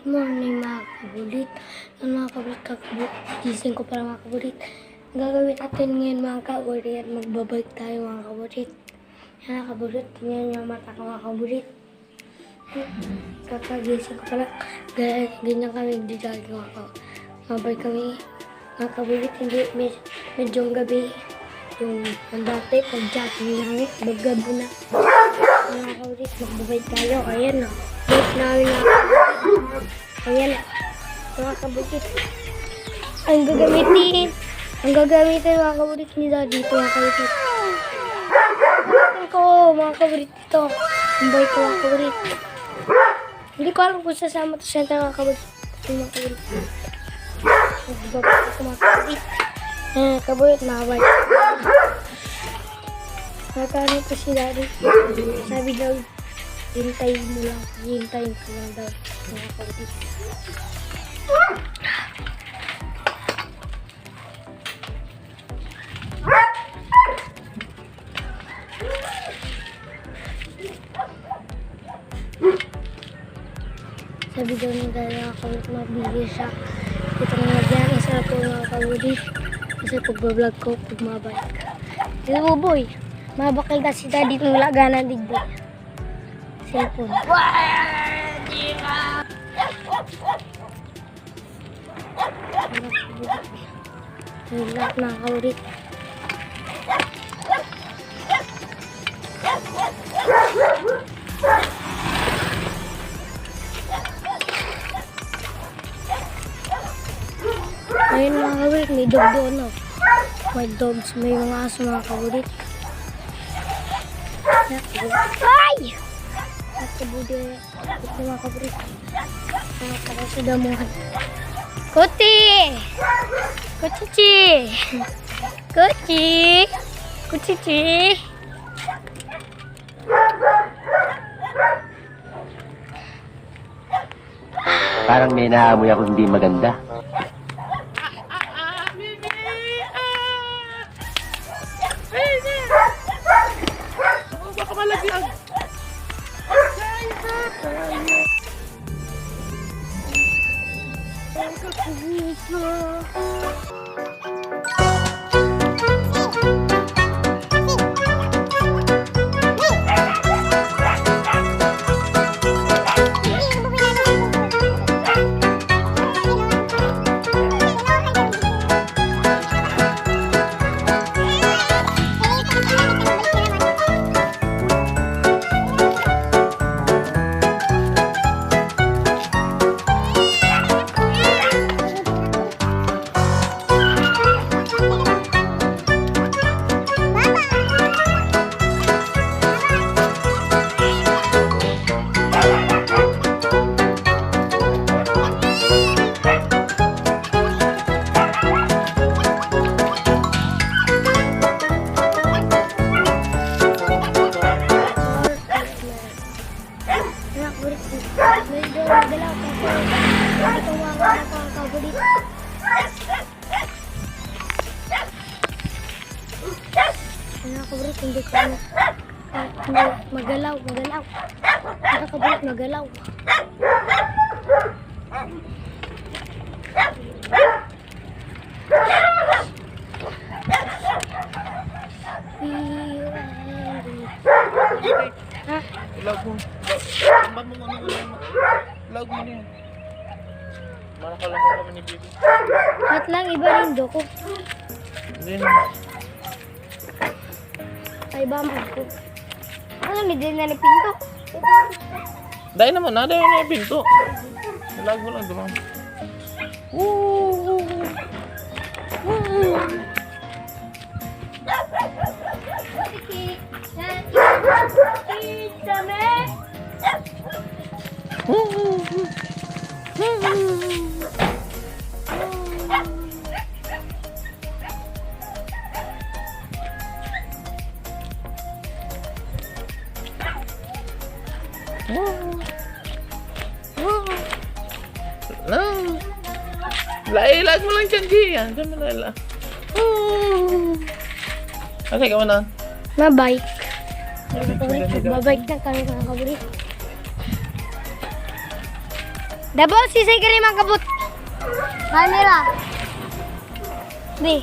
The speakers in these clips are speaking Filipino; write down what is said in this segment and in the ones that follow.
Morning mga kabulit. Mga kabulit, gising ko para mga kabulit. Ang gagawin natin ngayon mga kabulit, magbabike tayo mga kabulit. Yan mga kabulit, tingnan yung mata ko mga kabulit. Kakagising ko pala, ganyan kami nagdidagi mga kabulit. Mabay kami mga kabulit, hindi medyong gabi. Yung dati, pag-jogging namin, bagabo na. Mga kabulit, magbabike tayo. Ayan o. Wait namin mga kabulit. Ayan na. Mga kabulit. Ang gagamitin mga kabulit ni Daddy ito mga kabulit. Mga kabulit ito. Ang bike ko mga kabulit. Hindi ko alam kung sasama ito center mga kabulit. Mga kabulit. Magbabalik ko mga kabulit. Kabulit mga bike. Nakakaano ko si Daddy. Sabi daw, hintayin mo lang. Hintayin ko lang daw. Mga kabulit. Sabi daw ni Daddy mga kabulit, mabigil siya. Ito nga dyan, isa po mga kabulit. Kasi pag-vlog ko, pag mabalik. Ito po boy, mabakal na si Daddy nung wala gana digdi. Cellphone. Lahat mga kabulit. Ayun mga kabulit, may dog doon no. May dogs, may mga aso mga kabulit. Ay! At kabulit, ito mga kabulit. Mga kabulit sa damuhan. Kuti! Kuchichi! Kuchi! Kuchichi! Parang may naamoy ako hindi maganda. Baka malaglag. Nakakabulit, hindi ko magalaw. Nakakabulit, magalaw. Ha? Ilag mo. Ambam mo ano. Ilag mo niya. Manakalang mo kami ni Bibi. At lang, iba rin do ko. Hindi Ay, bambang ko. Ano, may din na pinto. dahil naman na yung pinto. Ilag mo lang dumang. Ilag mo lang dyan, G. Diyan mo lang. Kasi ka mo na. Mabike. Mabike na kami mga kabulit. Dabo, sisay ka rin mga kabut. Camera. Di.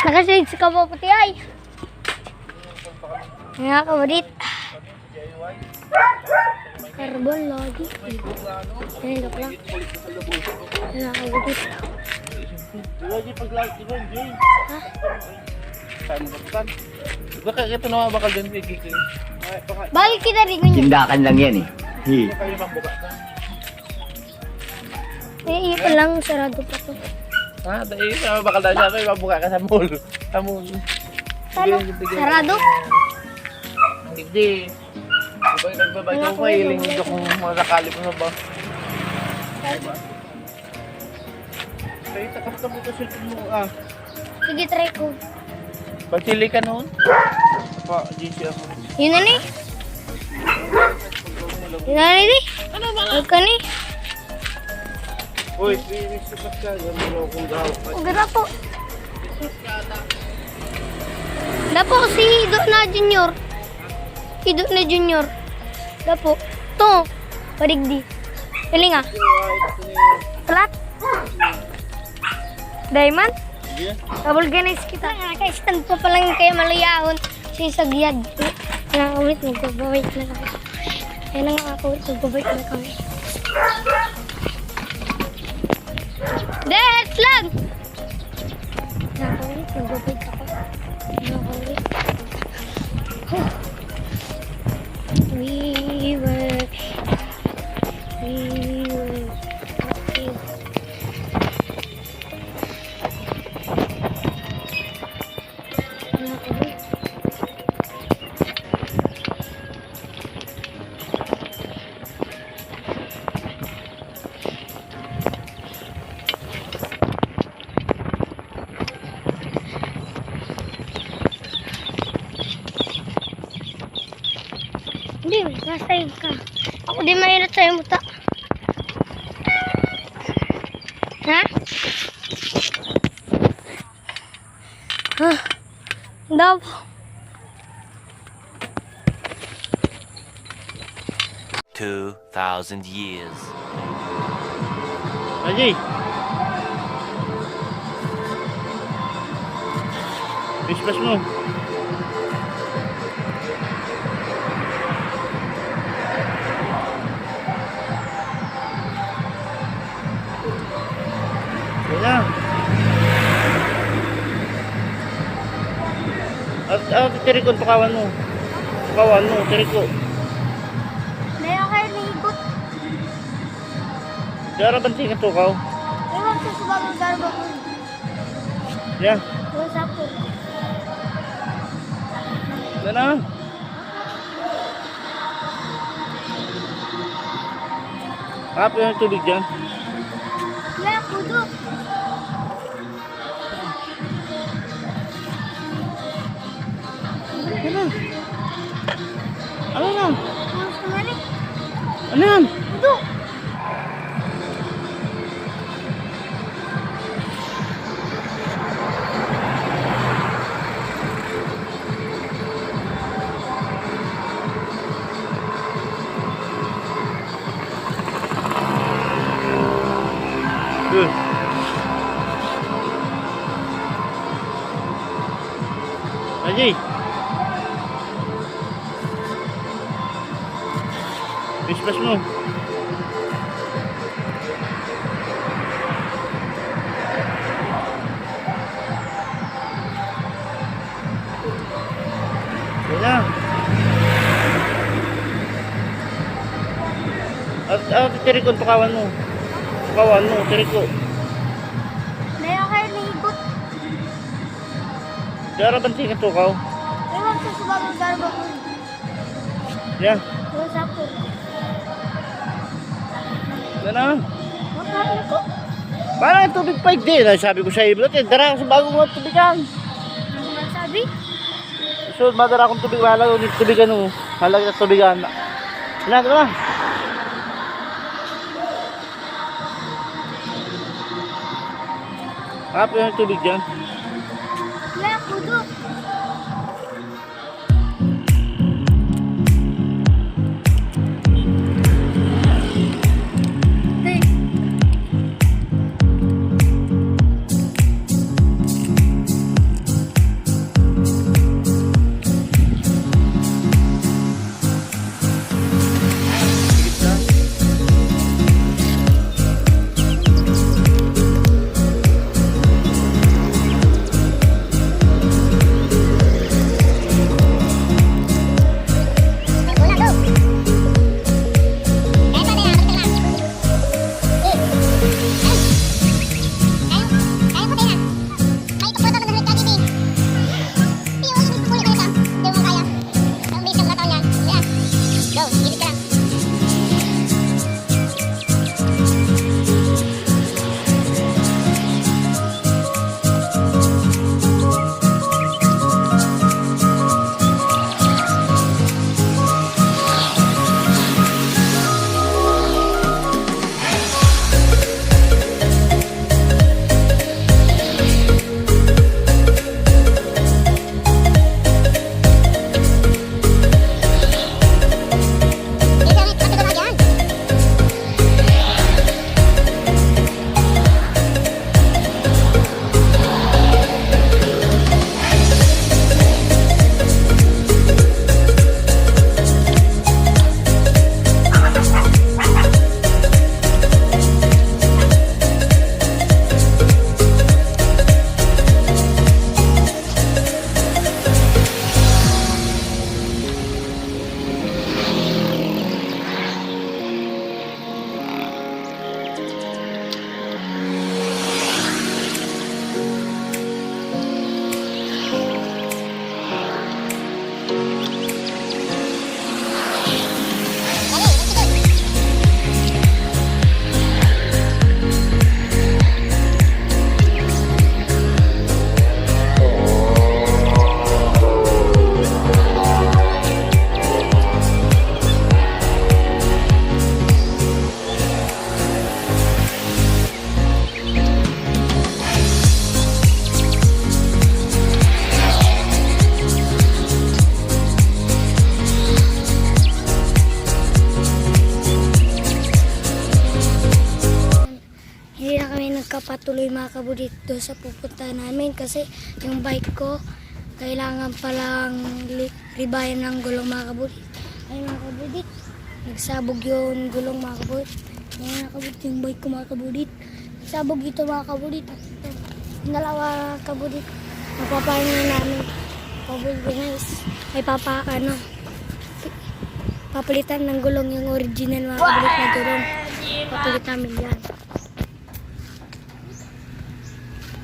Nakashades ka po puti ay. Nga kabudit. Carbon lagi. Ayun, joke lang. Nga kabudit. Lagi pag-lagi ba, Jay? Ha? Saan mo ba? Baka ito na bakal din kay Kiki. Baka Bakit kita rin ganyan? Tindakan lang yan eh. kayo magbuka ka. Eh, ipa lang. Sarado pa to. Ha? Dahil sa bakal na siya, kayo magbuka ka sa mall. Sa mall. Ano? Sarado? Hindi. Diba yung nagbabay Wala ko, ko mahiling yun. ko kung makakalip mo na ba. Kaya takap-tap mo kasi mo Sige, try ko. Pagtili ka noon? Pa, GC ako. Yun na ni. Yun na ni. Ano ba? Huwag ka ni. Uy, pinis ka ka. Gano'n mo kung gawin pa. Huwag na po. Dapo si Hido na Junior. Hido na Junior. Dapo. To. Padigdi. Galing ah. Flat. Diamond. Yeah. Double ganis kita. Naka-stand pa palang kaya malayahon. Si Sagyad. Nakakawit. Nagpapawait na kami. Kaya na nakakawit. Nagpapawait na kami. Dead lang! Nakakawit. Nagpapawait ako. Nakakawit. Huh. We were okay. Nakakawit. Hindi, nasa iyo ka. Ako di mahirap sa'yo muta. Ha? Ha? Daw. 2,000 years. Aji! Bispas mo. Wala. At tirikon pakawan mo. Pakawan mo, tiriko. Dahil kayo nahigot. Dara banting ito kaw. Ewan ko sa bagong garba ko. Yan. Ewan sa po. Yan na. Kapo yung tubig dyan. Wala, kudo. Ano na? Ano sa mali? Ano yan? Kudo. Good. Aji. Bispas mo. Wala. At tirikon pakawan mo. Pakawan mo, tiriko. Dahil kayo nahigot. Dara banting ito kaw. Ewan ko sa bagong garba ko. Yan. Ewan sa po. Yan na. Makain ko. Parang tubig pa din. Sabi ko sa iyo, dara ako sa bagong mga tubigan. Ano man sabi? So, madara akong tubig. Wala ko dito tubigan mo. Wala kita tubigan. Yan na. Kapo yung tubig dyan. Wala, kudo. Hey. hindi na kami nagkapatuloy mga kabudit doon sa pupunta namin kasi yung bike ko kailangan palang ribayan ng gulong mga kabudit. Ay mga kabudit, nagsabog yung gulong mga kabudit. Mga kabudit, yung bike ko mga kabudit. Nagsabog ito mga kabudit. Ito, yung dalawa kabudit. Mapapahin na namin. Kabudit guys. Ay papalitan ng gulong yung original mga kabudit na gulong. Papalitan namin yan.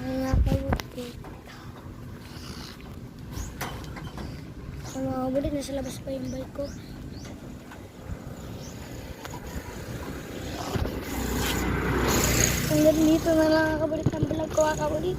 Ay mga kabudit. Ang mga kabudit, nasa labas pa yung bike ko. Hanggang dito na lang ang kabudit ng vlog ko mga kabudit.